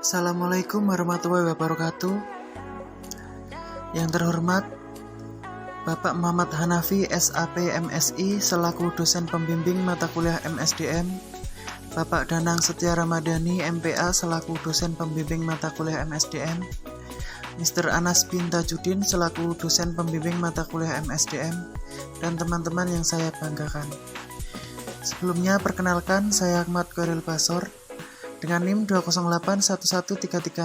Assalamualaikum warahmatullahi wabarakatuh. Yang terhormat Bapak Muhammad Hanafi, SAP MSI, selaku dosen pembimbing mata kuliah MSDM, Bapak Danang Setia Ramadhani, MPA, selaku dosen pembimbing mata kuliah MSDM, Mr. Anas bin Tajudin, selaku dosen pembimbing mata kuliah MSDM, dan teman-teman yang saya banggakan. Sebelumnya, perkenalkan, saya Ahmad Koril Basor, dengan NIM 20811334113,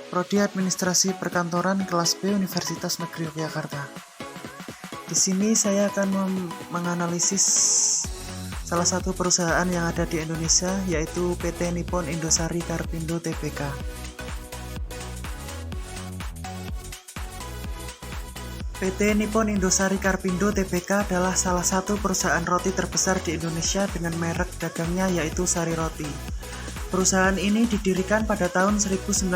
Prodi Administrasi Perkantoran kelas B Universitas Negeri Yogyakarta. Di sini saya akan menganalisis salah satu perusahaan yang ada di Indonesia, yaitu PT Nippon Indosari Karpindo Tbk. PT Nippon Indosari Karpindo Tbk adalah salah satu perusahaan roti terbesar di Indonesia dengan merek dagangnya yaitu Sari Roti. Perusahaan ini didirikan pada tahun 1995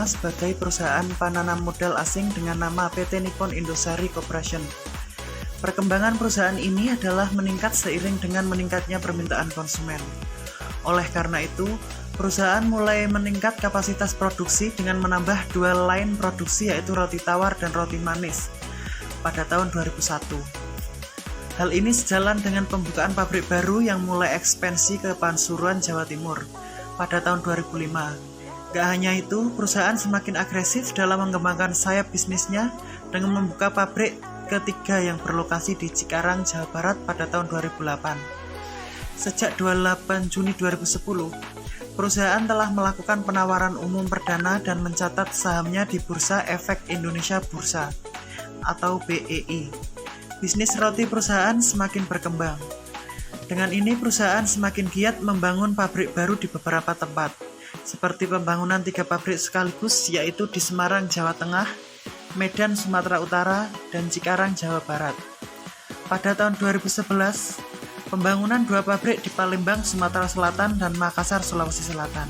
sebagai perusahaan penanam modal asing dengan nama PT Nippon Indosari Corporation. Perkembangan perusahaan ini adalah meningkat seiring dengan meningkatnya permintaan konsumen. Oleh karena itu, perusahaan mulai meningkat kapasitas produksi dengan menambah dua line produksi yaitu roti tawar dan roti manis pada tahun 2001. Hal ini sejalan dengan pembukaan pabrik baru yang mulai ekspansi ke Pasuruan, Jawa Timur pada tahun 2005. Gak hanya itu, perusahaan semakin agresif dalam mengembangkan sayap bisnisnya dengan membuka pabrik ketiga yang berlokasi di Cikarang, Jawa Barat pada tahun 2008. Sejak 28 Juni 2010, perusahaan telah melakukan penawaran umum perdana dan mencatat sahamnya di Bursa Efek Indonesia Bursa atau BEI. Bisnis roti perusahaan semakin berkembang. Dengan ini perusahaan semakin giat membangun pabrik baru di beberapa tempat, seperti pembangunan 3 pabrik sekaligus yaitu di Semarang, Jawa Tengah, Medan, Sumatera Utara, dan Cikarang, Jawa Barat. Pada tahun 2011, pembangunan 2 pabrik di Palembang, Sumatera Selatan, dan Makassar, Sulawesi Selatan.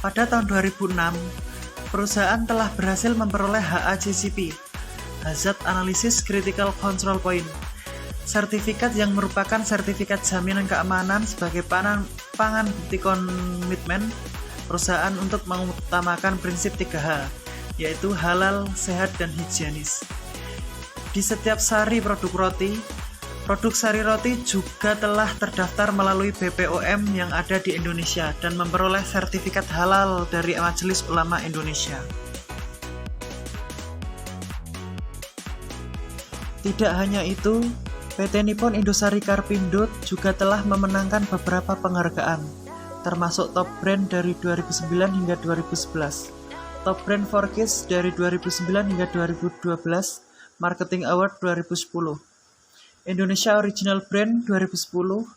Pada tahun 2006, perusahaan telah berhasil memperoleh HACCP, Hazard Analysis Critical Control Point, sertifikat yang merupakan sertifikat jaminan keamanan sebagai pangan bukti komitmen perusahaan untuk mengutamakan prinsip 3H, yaitu halal, sehat, dan higienis. Di setiap sari produk Sari Roti juga telah terdaftar melalui BPOM yang ada di Indonesia dan memperoleh sertifikat halal dari Majelis Ulama Indonesia. Tidak hanya itu, PT Nippon Indosari Karpindo juga telah memenangkan beberapa penghargaan, termasuk Top Brand dari 2009 hingga 2011, Top Brand for Kids dari 2009 hingga 2012, Marketing Award 2010, Indonesia Original Brand 2010,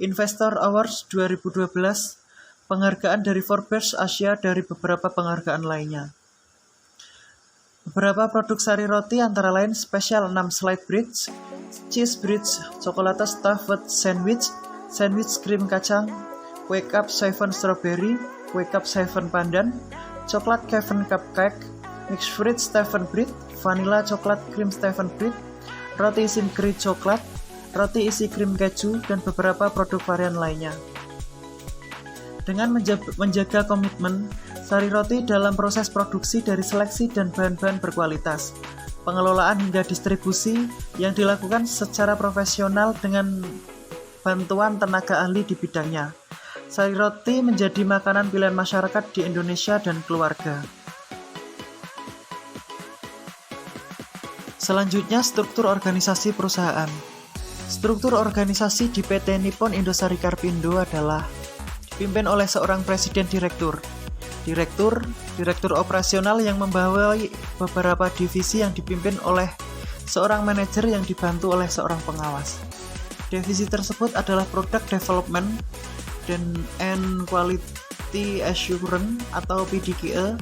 Investor Awards 2012, penghargaan dari Forbes Asia dari beberapa penghargaan lainnya. Beberapa produk Sari Roti antara lain Special 6 Slice Bridge, Cheese Bridge, Chocolate Stuffed Sandwich, Sandwich Krim Kacang, Wake Up Siphon Strawberry, Wake Up Siphon Pandan, Coklat Caven Cupcake, Mixed Fruit Stephen Bread, Vanilla Coklat Cream Stephen Bread, roti isi krim coklat, roti isi krim keju, dan beberapa produk varian lainnya. Dengan menjaga komitmen, Sari Roti dalam proses produksi dari seleksi dan bahan-bahan berkualitas, pengelolaan hingga distribusi yang dilakukan secara profesional dengan bantuan tenaga ahli di bidangnya. Sari Roti menjadi makanan pilihan masyarakat di Indonesia dan keluarga. Selanjutnya, struktur organisasi perusahaan. Struktur organisasi di PT Nippon Indosari Karpindo adalah dipimpin oleh seorang presiden direktur, direktur operasional yang membawai beberapa divisi yang dipimpin oleh seorang manajer yang dibantu oleh seorang pengawas. Divisi tersebut adalah Product Development and Quality Assurance atau PDQA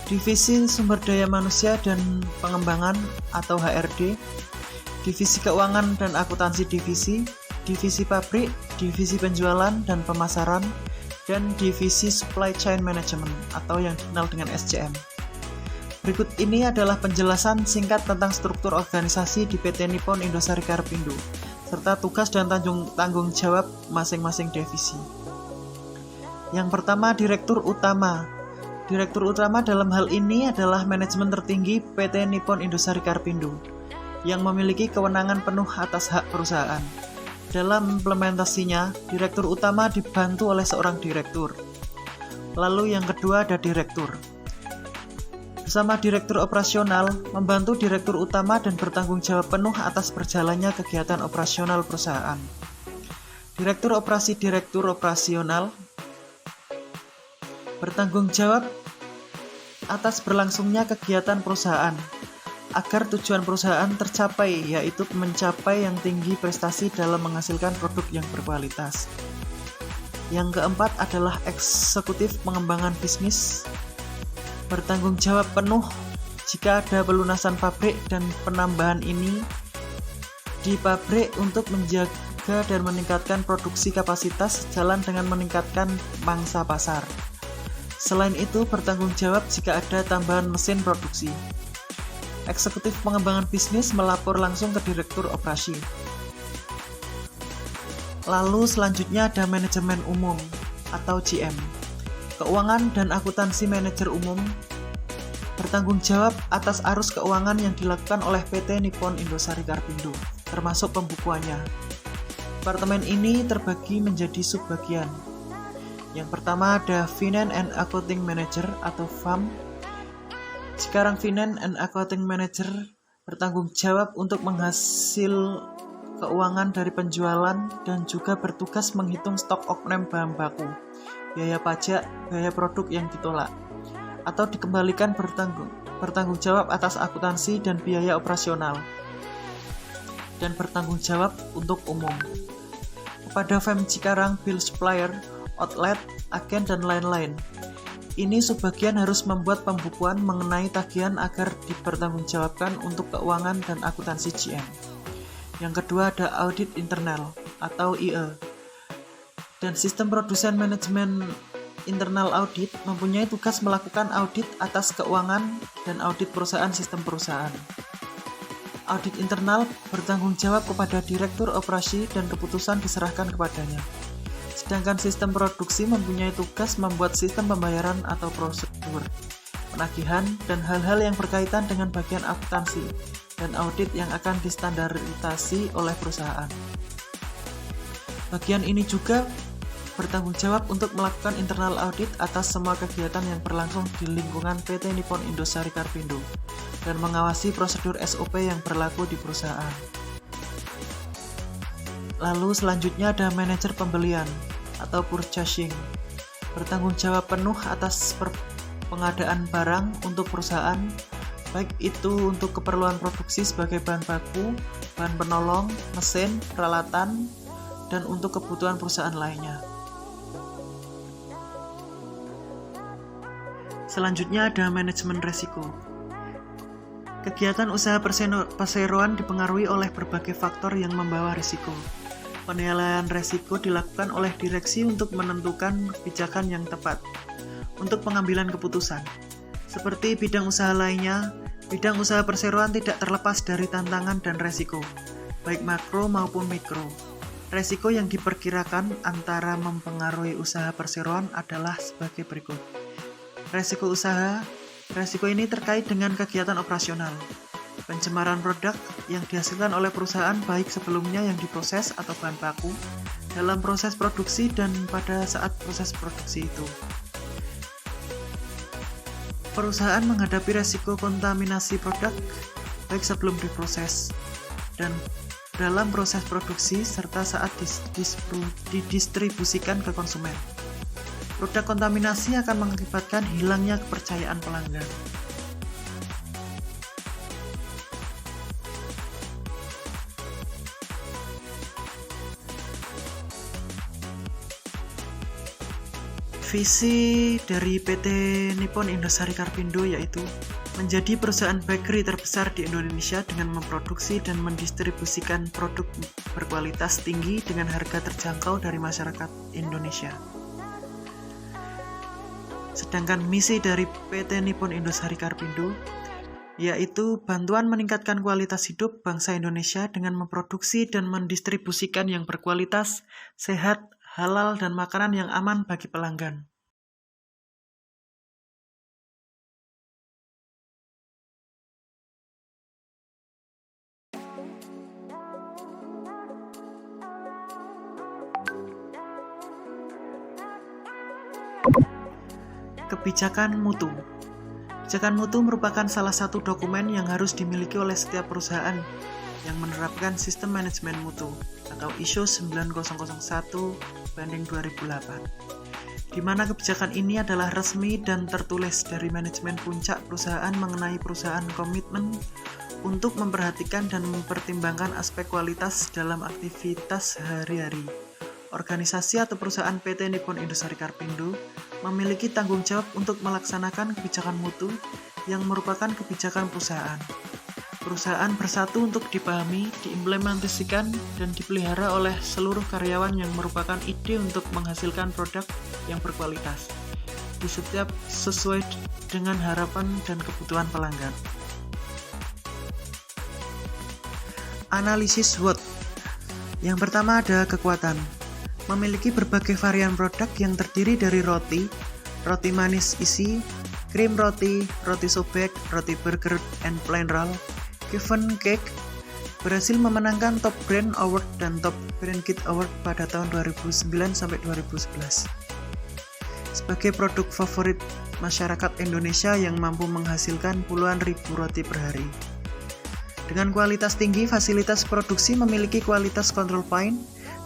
Divisi Sumber Daya Manusia dan Pengembangan atau HRD, Divisi Keuangan dan Akuntansi Divisi Pabrik, Divisi Penjualan dan Pemasaran, dan Divisi Supply Chain Management atau yang dikenal dengan SCM. Berikut ini adalah penjelasan singkat tentang struktur organisasi di PT Nippon Indosari Karpindo. serta tugas dan tanggung jawab masing-masing divisi. Yang pertama, Direktur Utama. Direktur Utama dalam hal ini adalah manajemen tertinggi PT Nippon Indosari Karpindo yang memiliki kewenangan penuh atas hak perusahaan. Dalam implementasinya, Direktur Utama dibantu oleh seorang direktur. Lalu yang kedua ada Direktur. Bersama Direktur Operasional, membantu Direktur Utama dan bertanggung jawab penuh atas berjalannya kegiatan operasional perusahaan. Direktur Operasi Direktur Operasional bertanggung jawab atas berlangsungnya kegiatan perusahaan agar tujuan perusahaan tercapai, yaitu mencapai yang tinggi prestasi dalam menghasilkan produk yang berkualitas. Yang keempat adalah eksekutif pengembangan bisnis, bertanggung jawab penuh jika ada pelunasan pabrik dan penambahan ini di pabrik untuk menjaga dan meningkatkan produksi kapasitas sejalan dengan meningkatkan mangsa pasar. Selain itu, bertanggung jawab jika ada tambahan mesin produksi. Eksekutif pengembangan bisnis melapor langsung ke Direktur Operasi. Lalu selanjutnya ada Manajemen Umum atau GM. Keuangan dan akuntansi manajer umum bertanggung jawab atas arus keuangan yang dilakukan oleh PT Nippon Indosari Karpindo, termasuk pembukuannya. Departemen ini terbagi menjadi subbagian. Yang pertama ada Finance and Accounting Manager atau FAM. Sekarang Finance and Accounting Manager bertanggung jawab untuk menghasil keuangan dari penjualan dan juga bertugas menghitung stok oknum bahan baku, biaya pajak, biaya produk yang ditolak, atau dikembalikan bertanggung jawab atas akuntansi dan biaya operasional, dan bertanggung jawab untuk umum. Kepada FAM Cikarang, Bill Supplier, Outlet, Agen, dan lain-lain. Ini subbagian harus membuat pembukuan mengenai tagihan agar dipertanggungjawabkan untuk keuangan dan akuntansi GM. Yang kedua ada audit internal atau IE. Dan sistem produsen manajemen internal audit mempunyai tugas melakukan audit atas keuangan dan audit perusahaan sistem perusahaan. Audit internal bertanggung jawab kepada Direktur Operasi dan keputusan diserahkan kepadanya. Sedangkan sistem produksi mempunyai tugas membuat sistem pembayaran atau prosedur, penagihan, dan hal-hal yang berkaitan dengan bagian akuntansi dan audit yang akan distandarisasi oleh perusahaan. Bagian ini juga bertanggung jawab untuk melakukan internal audit atas semua kegiatan yang berlangsung di lingkungan PT Nippon Indosari Karpindo dan mengawasi prosedur SOP yang berlaku di perusahaan. Lalu selanjutnya ada manajer pembelian atau purchasing, bertanggung jawab penuh atas pengadaan barang untuk perusahaan, baik itu untuk keperluan produksi sebagai bahan baku, bahan penolong, mesin, peralatan, dan untuk kebutuhan perusahaan lainnya. Selanjutnya ada manajemen resiko. Kegiatan usaha perseroan dipengaruhi oleh berbagai faktor yang membawa risiko. Penilaian resiko dilakukan oleh direksi untuk menentukan kebijakan yang tepat untuk pengambilan keputusan. Seperti bidang usaha lainnya, bidang usaha perseroan tidak terlepas dari tantangan dan resiko, baik makro maupun mikro. Resiko yang diperkirakan antara mempengaruhi usaha perseroan adalah sebagai berikut. Resiko usaha, resiko ini terkait dengan kegiatan operasional. Pencemaran produk yang dihasilkan oleh perusahaan baik sebelumnya yang diproses atau bahan baku, dalam proses produksi dan pada saat proses produksi itu. Perusahaan menghadapi resiko kontaminasi produk baik sebelum diproses dan dalam proses produksi serta saat didistribusikan ke konsumen. Produk kontaminasi akan mengakibatkan hilangnya kepercayaan pelanggan. Visi dari PT Nippon Indosari Karpindo yaitu menjadi perusahaan bakery terbesar di Indonesia dengan memproduksi dan mendistribusikan produk berkualitas tinggi dengan harga terjangkau dari masyarakat Indonesia. Sedangkan misi dari PT Nippon Indosari Karpindo yaitu bantuan meningkatkan kualitas hidup bangsa Indonesia dengan memproduksi dan mendistribusikan yang berkualitas, sehat, halal, dan makanan yang aman bagi pelanggan. Kebijakan mutu. Kebijakan mutu merupakan salah satu dokumen yang harus dimiliki oleh setiap perusahaan yang menerapkan sistem manajemen mutu atau ISO 9001/2008, di mana kebijakan ini adalah resmi dan tertulis dari manajemen puncak perusahaan mengenai perusahaan komitmen untuk memperhatikan dan mempertimbangkan aspek kualitas dalam aktivitas sehari-hari. Organisasi atau perusahaan PT Nippon Indosari Carpindo memiliki tanggung jawab untuk melaksanakan kebijakan mutu yang merupakan kebijakan perusahaan. Perusahaan bersatu untuk dipahami, diimplementasikan, dan dipelihara oleh seluruh karyawan yang merupakan ide untuk menghasilkan produk yang berkualitas di setiap sesuai dengan harapan dan kebutuhan pelanggan. Analisis SWOT. Yang pertama ada kekuatan. Memiliki berbagai varian produk yang terdiri dari roti, roti manis isi, krim roti, roti sobek, roti burger and plain roll, Given Cake, berhasil memenangkan Top Brand Award dan Top Brand Kit Award pada tahun 2009-2011 sebagai produk favorit masyarakat Indonesia yang mampu menghasilkan puluhan ribu roti per hari. Dengan kualitas tinggi, fasilitas produksi memiliki kualitas control point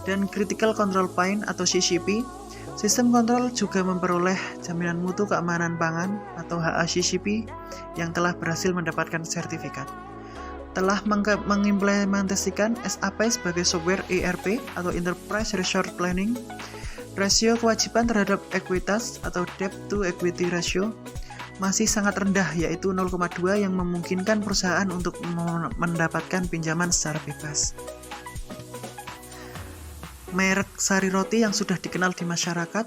dan Critical Control Point atau CCP. Sistem kontrol juga memperoleh jaminan mutu keamanan pangan atau HACCP yang telah berhasil mendapatkan sertifikat. Telah mengimplementasikan SAP sebagai software ERP atau Enterprise Resource Planning. Rasio kewajiban terhadap ekuitas atau Debt to Equity Ratio masih sangat rendah, yaitu 0,2 yang memungkinkan perusahaan untuk mendapatkan pinjaman secara bebas. Merek sari roti yang sudah dikenal di masyarakat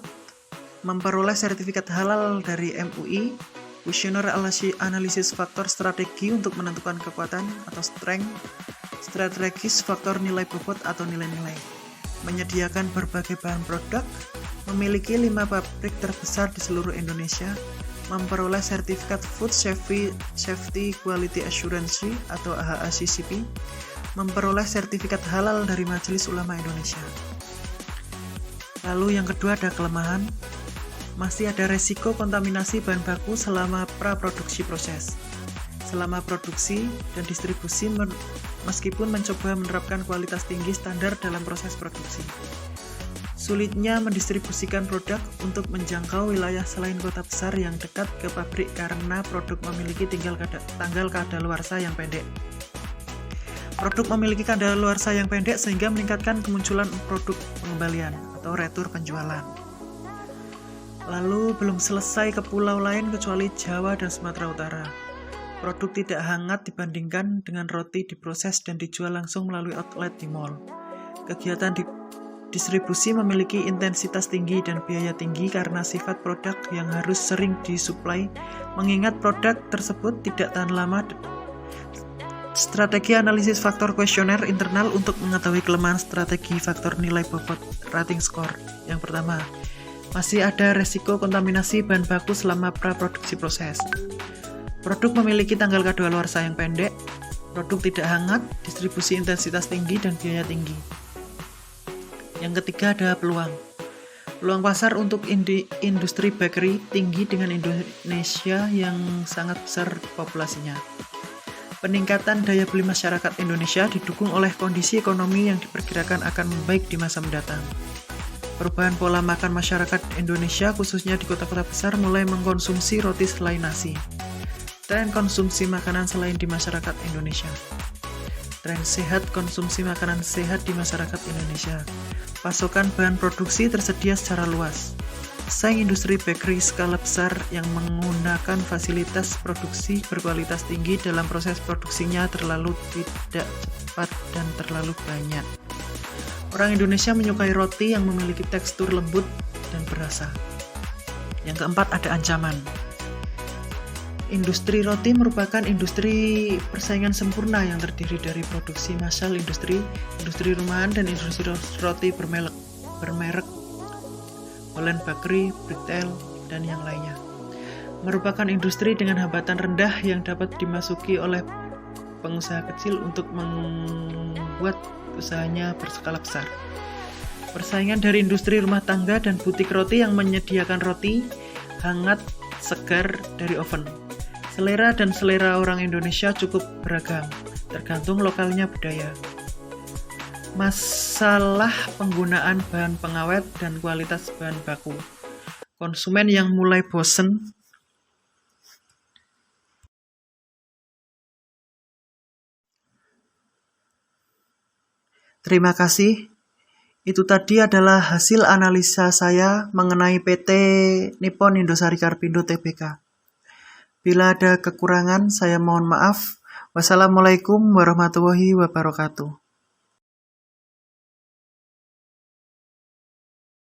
memperoleh sertifikat halal dari MUI, Questionnaire Analysis Faktor Strategi untuk menentukan kekuatan atau strength, strategis faktor nilai bobot atau nilai-nilai, menyediakan berbagai bahan produk, memiliki 5 pabrik terbesar di seluruh Indonesia, memperoleh sertifikat Food Safety Quality Assurance atau HACCP, memperoleh sertifikat halal dari Majelis Ulama Indonesia. Lalu yang kedua ada kelemahan. Masih ada resiko kontaminasi bahan baku selama praproduksi proses. Selama produksi dan distribusi meskipun mencoba menerapkan kualitas tinggi standar dalam proses produksi. Sulitnya mendistribusikan produk untuk menjangkau wilayah selain kota besar yang dekat ke pabrik karena produk memiliki tanggal kadaluarsa yang pendek. Produk memiliki kadaluarsa yang pendek sehingga meningkatkan kemunculan produk pengembalian atau retur penjualan. Lalu belum selesai ke pulau lain kecuali Jawa dan Sumatera Utara. Produk tidak hangat dibandingkan dengan roti diproses dan dijual langsung melalui outlet di mall. Kegiatan distribusi memiliki intensitas tinggi dan biaya tinggi karena sifat produk yang harus sering disuplai, mengingat produk tersebut tidak tahan lama. Strategi analisis faktor kuesioner internal untuk mengetahui kelemahan strategi faktor nilai bobot rating score. Yang pertama, masih ada resiko kontaminasi bahan baku selama praproduksi proses. Produk memiliki tanggal kadaluarsa yang pendek, produk tidak hangat, distribusi intensitas tinggi, dan biaya tinggi. Yang ketiga ada peluang. Peluang pasar untuk industri bakery tinggi dengan Indonesia yang sangat besar populasinya. Peningkatan daya beli masyarakat Indonesia didukung oleh kondisi ekonomi yang diperkirakan akan membaik di masa mendatang. Perubahan pola makan masyarakat Indonesia khususnya di kota-kota besar mulai mengkonsumsi roti selain nasi. Tren konsumsi makanan selain di masyarakat Indonesia. Tren sehat konsumsi makanan sehat di masyarakat Indonesia. Pasokan bahan produksi tersedia secara luas. Saing industri bakery skala besar yang menggunakan fasilitas produksi berkualitas tinggi dalam proses produksinya terlalu tidak cepat dan terlalu banyak. Orang Indonesia menyukai roti yang memiliki tekstur lembut dan berasa. Yang keempat ada ancaman. Industri roti merupakan industri persaingan sempurna yang terdiri dari produksi massal industri rumahan, dan industri roti bermerek, Holland Bakery, Bricktail, dan yang lainnya. Merupakan industri dengan hambatan rendah yang dapat dimasuki oleh pengusaha kecil untuk membuat usahanya berskala besar. Persaingan dari industri rumah tangga dan butik roti yang menyediakan roti hangat segar dari oven. Selera orang Indonesia cukup beragam, tergantung lokalnya budaya. Masalah penggunaan bahan pengawet dan kualitas bahan baku. Konsumen yang mulai bosen Terima kasih. Itu tadi adalah hasil analisa saya mengenai PT Nippon Indosari Carpindo Tbk. Bila ada kekurangan, saya mohon maaf. Wassalamualaikum warahmatullahi wabarakatuh.